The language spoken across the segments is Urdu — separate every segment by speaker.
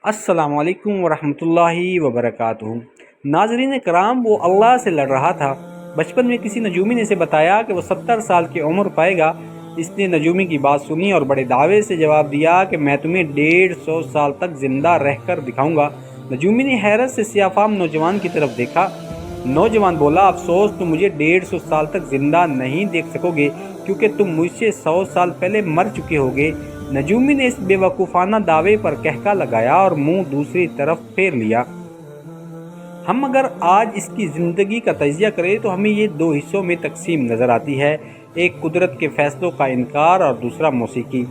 Speaker 1: السلام علیکم ورحمۃ اللہ وبرکاتہ۔ ناظرین کرام، وہ اللہ سے لڑ رہا تھا۔ بچپن میں کسی نجومی نے اسے بتایا کہ وہ 70 سال کی عمر پائے گا۔ اس نے نجومی کی بات سنی اور بڑے دعوے سے جواب دیا کہ میں تمہیں 150 سال تک زندہ رہ کر دکھاؤں گا۔ نجومی نے حیرت سے سیاہ فام نوجوان کی طرف دیکھا۔ نوجوان بولا، افسوس، تم مجھے 150 سال تک زندہ نہیں دیکھ سکو گے کیونکہ تم مجھ سے 100 سال پہلے مر چکے ہوگے۔ نجومی نے اس بے وقوفانہ دعوے پر کہکا لگایا اور منہ دوسری طرف پھیر لیا۔ ہم اگر آج اس کی زندگی کا تجزیہ کریں تو ہمیں یہ دو حصوں میں تقسیم نظر آتی ہے، ایک قدرت کے فیصلوں کا انکار اور دوسرا موسیقی۔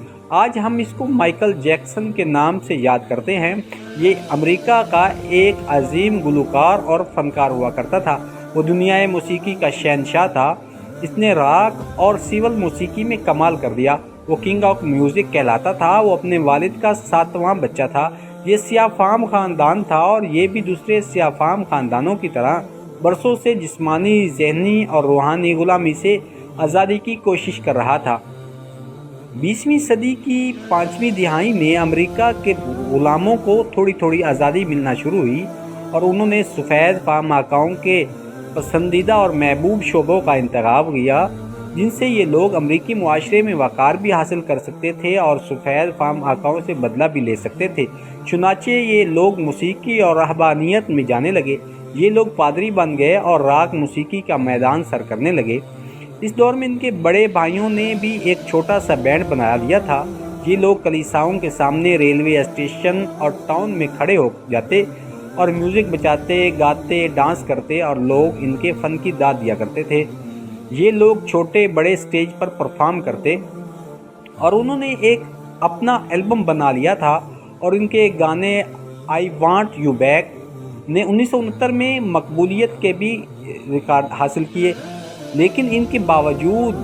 Speaker 1: آج ہم اس کو مائیکل جیکسن کے نام سے یاد کرتے ہیں۔ یہ امریکہ کا ایک عظیم گلوکار اور فنکار ہوا کرتا تھا۔ وہ دنیائے موسیقی کا شہنشاہ تھا۔ اس نے راک اور سیول موسیقی میں کمال کر دیا۔ وہ کنگ آف میوزک کہلاتا تھا۔ وہ اپنے والد کا 7واں بچہ تھا۔ یہ سیاہ فام خاندان تھا اور یہ بھی دوسرے سیاہ فام خاندانوں کی طرح برسوں سے جسمانی، ذہنی اور روحانی غلامی سے آزادی کی کوشش کر رہا تھا۔ 20ویں صدی کی 5ویں دہائی میں امریکہ کے غلاموں کو تھوڑی تھوڑی آزادی ملنا شروع ہوئی اور انہوں نے سفید فام آقاؤں کے پسندیدہ اور محبوب شعبوں کا انتخاب کیا، جن سے یہ لوگ امریکی معاشرے میں وقار بھی حاصل کر سکتے تھے اور سفید فام آقاؤں سے بدلہ بھی لے سکتے تھے۔ چنانچہ یہ لوگ موسیقی اور رہبانیت میں جانے لگے۔ یہ لوگ پادری بن گئے اور راک موسیقی کا میدان سر کرنے لگے۔ اس دور میں ان کے بڑے بھائیوں نے بھی ایک چھوٹا سا بینڈ بنا لیا تھا۔ یہ لوگ کلیساؤں کے سامنے، ریلوے اسٹیشن اور ٹاؤن میں کھڑے ہو جاتے اور میوزک بجاتے، گاتے، ڈانس کرتے اور لوگ ان کے فن کی داد دیا کرتے تھے۔ یہ لوگ چھوٹے بڑے سٹیج پر پرفارم کرتے اور انہوں نے ایک اپنا البم بنا لیا تھا اور ان کے گانے آئی وانٹ یو بیک نے 1969 میں مقبولیت کے بھی ریکارڈ حاصل کیے، لیکن ان کے باوجود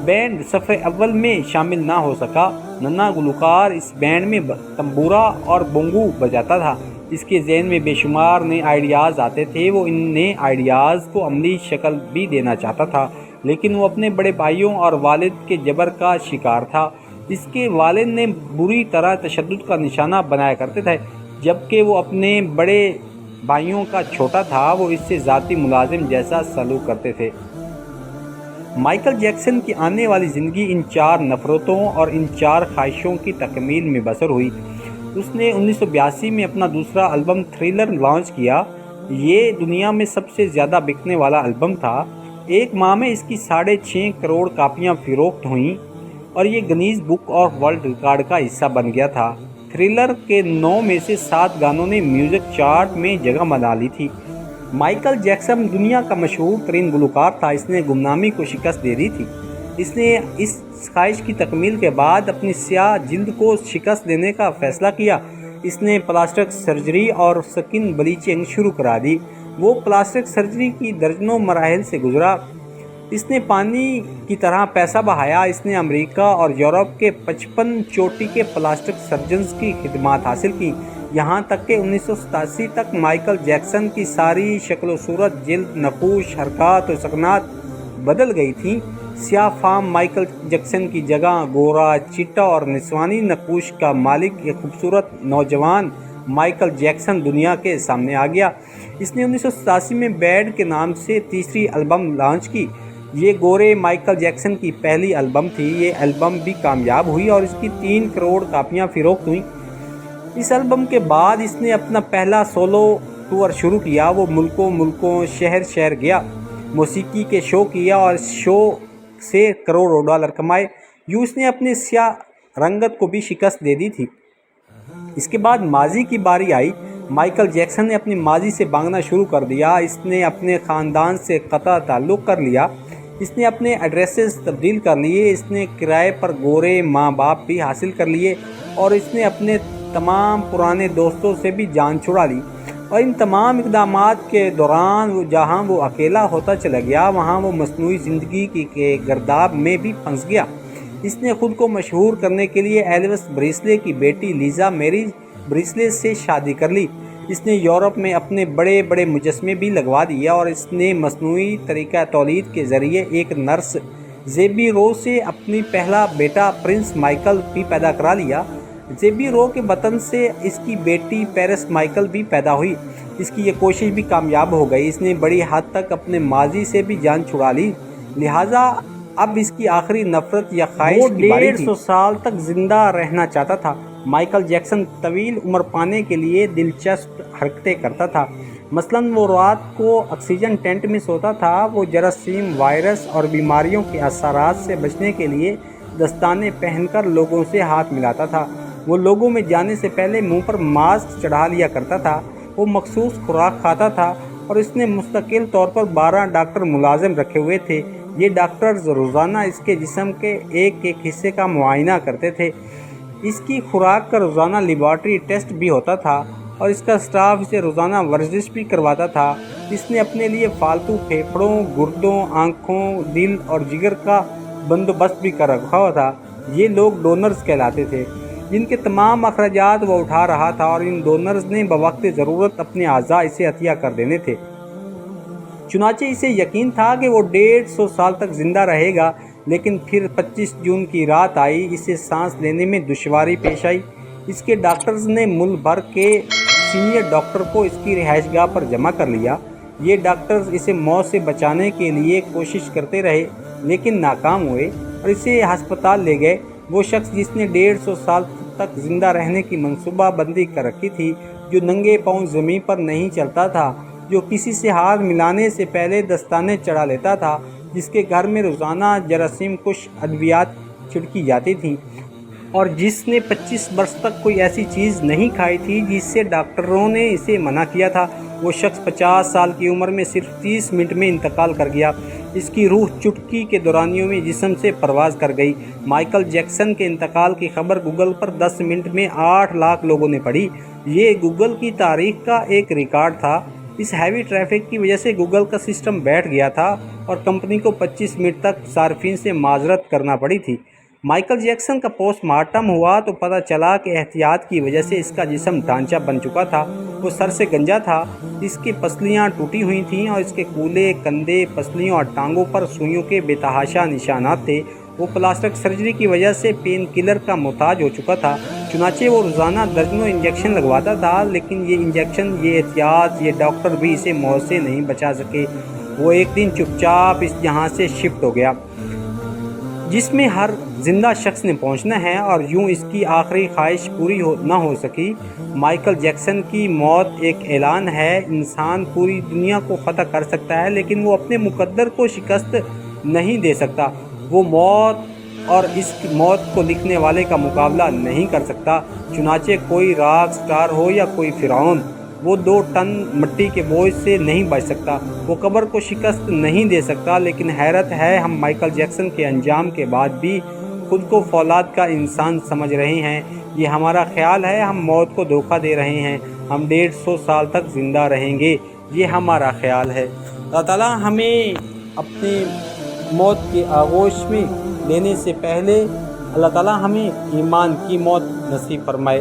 Speaker 1: بینڈ صف اول میں شامل نہ ہو سکا۔ ننا گلوکار اس بینڈ میں تمبورا اور بونگو بجاتا تھا۔ اس کے ذہن میں بے شمار نئے آئیڈیاز آتے تھے۔ وہ ان نئے آئیڈیاز کو عملی شکل بھی دینا چاہتا تھا، لیکن وہ اپنے بڑے بھائیوں اور والد کے جبر کا شکار تھا۔ اس کے والد نے بری طرح تشدد کا نشانہ بنایا کرتے تھے، جبکہ وہ اپنے بڑے بھائیوں کا چھوٹا تھا۔ وہ اس سے ذاتی ملازم جیسا سلوک کرتے تھے۔ مائیکل جیکسن کی آنے والی زندگی ان 4 نفرتوں اور ان 4 خواہشوں کی تکمیل میں بسر ہوئی۔ اس نے 1982 میں اپنا دوسرا البم تھرلر لانچ کیا۔ یہ دنیا میں سب سے زیادہ بکنے والا البم تھا۔ ایک ماہ میں اس کی 6.5 کروڑ کاپیاں فروخت ہوئیں اور یہ Guinness book of world record کا حصہ بن گیا تھا۔ تھرلر کے 9 میں سے 7 گانوں نے میوزک چارٹ میں جگہ بنا لی تھی۔ مائیکل جیکسن دنیا کا مشہور ترین گلوکار تھا۔ اس نے گمنامی کو شکست دے دی تھی۔ اس نے اس خواہش کی تکمیل کے بعد اپنی سیاہ جلد کو شکست دینے کا فیصلہ کیا۔ اس نے پلاسٹک سرجری اور سکن بلیچنگ شروع کرا دی۔ وہ پلاسٹک سرجری کی درجنوں مراحل سے گزرا۔ اس نے پانی کی طرح پیسہ بہایا۔ اس نے امریکہ اور یورپ کے 55 چوٹی کے پلاسٹک سرجنز کی خدمات حاصل کی، یہاں تک کہ 1987 تک مائیکل جیکسن کی ساری شکل و صورت، جلد، نقوش، حرکات اور سکنات بدل گئی تھیں۔ سیاہ فام مائیکل جیکسن کی جگہ گورا، چٹا اور نسوانی نقوش کا مالک ایک خوبصورت نوجوان مائیکل جیکسن دنیا کے سامنے آ گیا۔ اس نے 1987 میں بیڈ کے نام سے تیسری البم لانچ کی۔ یہ گورے مائیکل جیکسن کی پہلی البم تھی۔ یہ البم بھی کامیاب ہوئی اور اس کی 3 کروڑ کاپیاں فروخت ہوئیں۔ اس البم کے بعد اس نے اپنا پہلا سولو ٹور شروع کیا۔ وہ ملکوں شہر شہر گیا، موسیقی کے شو کیا اور اس شو سے کروڑوں ڈالر کمائے۔ یوں اس نے اپنے سیاہ رنگت کو بھی شکست دے دی تھی۔ اس کے بعد ماضی کی باری آئی۔ مائیکل جیکسن نے اپنی ماضی سے بھاگنا شروع کر دیا۔ اس نے اپنے خاندان سے قطع تعلق کر لیا۔ اس نے اپنے ایڈریسز تبدیل کر لیے۔ اس نے کرائے پر گورے ماں باپ بھی حاصل کر لیے اور اس نے اپنے تمام پرانے دوستوں سے بھی جان چھڑا لی۔ اور ان تمام اقدامات کے دوران جہاں وہ اکیلا ہوتا چلا گیا، وہاں وہ مصنوعی زندگی کے گرداب میں بھی پھنس گیا۔ اس نے خود کو مشہور کرنے کے لیے ایلوس پریسلے کی بیٹی لیزا میری پریسلے سے شادی کر لی۔ اس نے یورپ میں اپنے بڑے بڑے مجسمے بھی لگوا دیے اور اس نے مصنوعی طریقہ تولید کے ذریعے ایک نرس زیبی رو سے اپنی پہلا بیٹا پرنس مائیکل بھی پیدا کرا لیا۔ زیبی رو کے بطن سے اس کی بیٹی پیرس مائیکل بھی پیدا ہوئی۔ اس کی یہ کوشش بھی کامیاب ہو گئی۔ اس نے بڑی حد تک اپنے ماضی سے بھی جان چھڑا لی، لہٰذا اب اس کی آخری نفرت یا خواہش کی باری تھی۔ وہ 150 سال تک زندہ رہنا چاہتا تھا۔ مائیکل جیکسن طویل عمر پانے کے لیے دلچسپ حرکتیں کرتا تھا۔ مثلاً وہ رات کو آکسیجن ٹینٹ میں سوتا تھا۔ وہ جراثیم، وائرس اور بیماریوں کے اثرات سے بچنے کے لیے دستانے پہن کر لوگوں سے ہاتھ ملاتا تھا۔ وہ لوگوں میں جانے سے پہلے منہ پر ماسک چڑھا لیا کرتا تھا۔ وہ مخصوص خوراک کھاتا تھا اور اس نے مستقل طور پر 12 ڈاکٹر ملازم رکھے ہوئے تھے۔ یہ ڈاکٹرز روزانہ اس کے جسم کے ایک حصے کا معائنہ کرتے تھے۔ اس کی خوراک کا روزانہ لیبارٹری ٹیسٹ بھی ہوتا تھا اور اس کا اسٹاف اسے روزانہ ورزش بھی کرواتا تھا۔ اس نے اپنے لیے پالتو پھیپھڑوں، گردوں، آنکھوں، دل اور جگر کا بندوبست بھی کر رکھا ہوا تھا۔ یہ لوگ ڈونرز کہلاتے تھے، جن کے تمام اخراجات وہ اٹھا رہا تھا، اور ان ڈونرز نے بوقت ضرورت اپنے اعضاء اسے عطیہ کر دینے تھے۔ چنانچہ اسے یقین تھا کہ وہ 150 سال تک زندہ رہے گا، لیکن پھر 25 جون کی رات آئی۔ اسے سانس لینے میں دشواری پیش آئی۔ اس کے ڈاکٹرز نے ملک بھر کے سینئر ڈاکٹر کو اس کی رہائش گاہ پر جمع کر لیا۔ یہ ڈاکٹرز اسے موت سے بچانے کے لیے کوشش کرتے رہے، لیکن ناکام ہوئے اور اسے ہسپتال لے گئے۔ وہ شخص جس نے 150 سال تک زندہ رہنے کی منصوبہ بندی کر رکھی تھی، جو ننگے پاؤں زمین پر نہیں چلتا تھا، جو کسی سے ہاتھ ملانے سے پہلے دستانے چڑھا لیتا تھا، جس کے گھر میں روزانہ جراثیم کش ادویات چھڑکی جاتی تھیں، اور جس نے 25 برس تک کوئی ایسی چیز نہیں کھائی تھی جس سے ڈاکٹروں نے اسے منع کیا تھا، وہ شخص 50 سال کی عمر میں صرف 30 منٹ میں انتقال کر گیا۔ اس کی روح چٹکی کے دورانیوں میں جسم سے پرواز کر گئی۔ مائیکل جیکسن کے انتقال کی خبر گوگل پر 10 منٹ میں 8 لاکھ لوگوں نے پڑھی۔ یہ گوگل کی تاریخ کا ایک ریکارڈ تھا۔ اس ہیوی ٹریفک کی وجہ سے گوگل کا سسٹم بیٹھ گیا تھا اور کمپنی کو 25 منٹ تک صارفین سے معذرت کرنا پڑی تھی۔ مائیکل جیکسن کا پوسٹ مارٹم ہوا تو پتہ چلا کہ احتیاط کی وجہ سے اس کا جسم ڈھانچہ بن چکا تھا۔ وہ سر سے گنجا تھا، اس کی پسلیاں ٹوٹی ہوئی تھیں اور اس کے کولے، کندھے، پسلیوں اور ٹانگوں پر سوئیوں کے بے تحاشا نشانات تھے۔ وہ پلاسٹک سرجری کی وجہ سے پین کلر کا محتاج ہو چکا تھا، چنانچہ وہ روزانہ درجنوں انجیکشن لگواتا تھا، لیکن یہ انجیکشن، یہ احتیاط، یہ ڈاکٹر بھی اسے موت سے نہیں بچا سکے۔ وہ ایک دن چپ چاپ اس جہاں سے شفٹ ہو گیا جس میں ہر زندہ شخص نے پہنچنا ہے، اور یوں اس کی آخری خواہش پوری نہ ہو سکی۔ مائیکل جیکسن کی موت ایک اعلان ہے۔ انسان پوری دنیا کو فتح کر سکتا ہے، لیکن وہ اپنے مقدر کو شکست نہیں دے سکتا۔ وہ موت اور اس موت کو لکھنے والے کا مقابلہ نہیں کر سکتا، چنانچہ کوئی راک سٹار ہو یا کوئی فرعون، وہ 2 ٹن مٹی کے بوجھ سے نہیں بچ سکتا۔ وہ قبر کو شکست نہیں دے سکتا۔ لیکن حیرت ہے، ہم مائیکل جیکسن کے انجام کے بعد بھی خود کو فولاد کا انسان سمجھ رہے ہیں۔ یہ ہمارا خیال ہے، ہم موت کو دھوکہ دے رہے ہیں۔ ہم 150 سال تک زندہ رہیں گے، یہ ہمارا خیال ہے۔ اللہ تعالیٰ ہمیں اپنے موت کے آغوش میں لینے سے پہلے اللہ تعالیٰ ہمیں ایمان کی موت نصیب فرمائے۔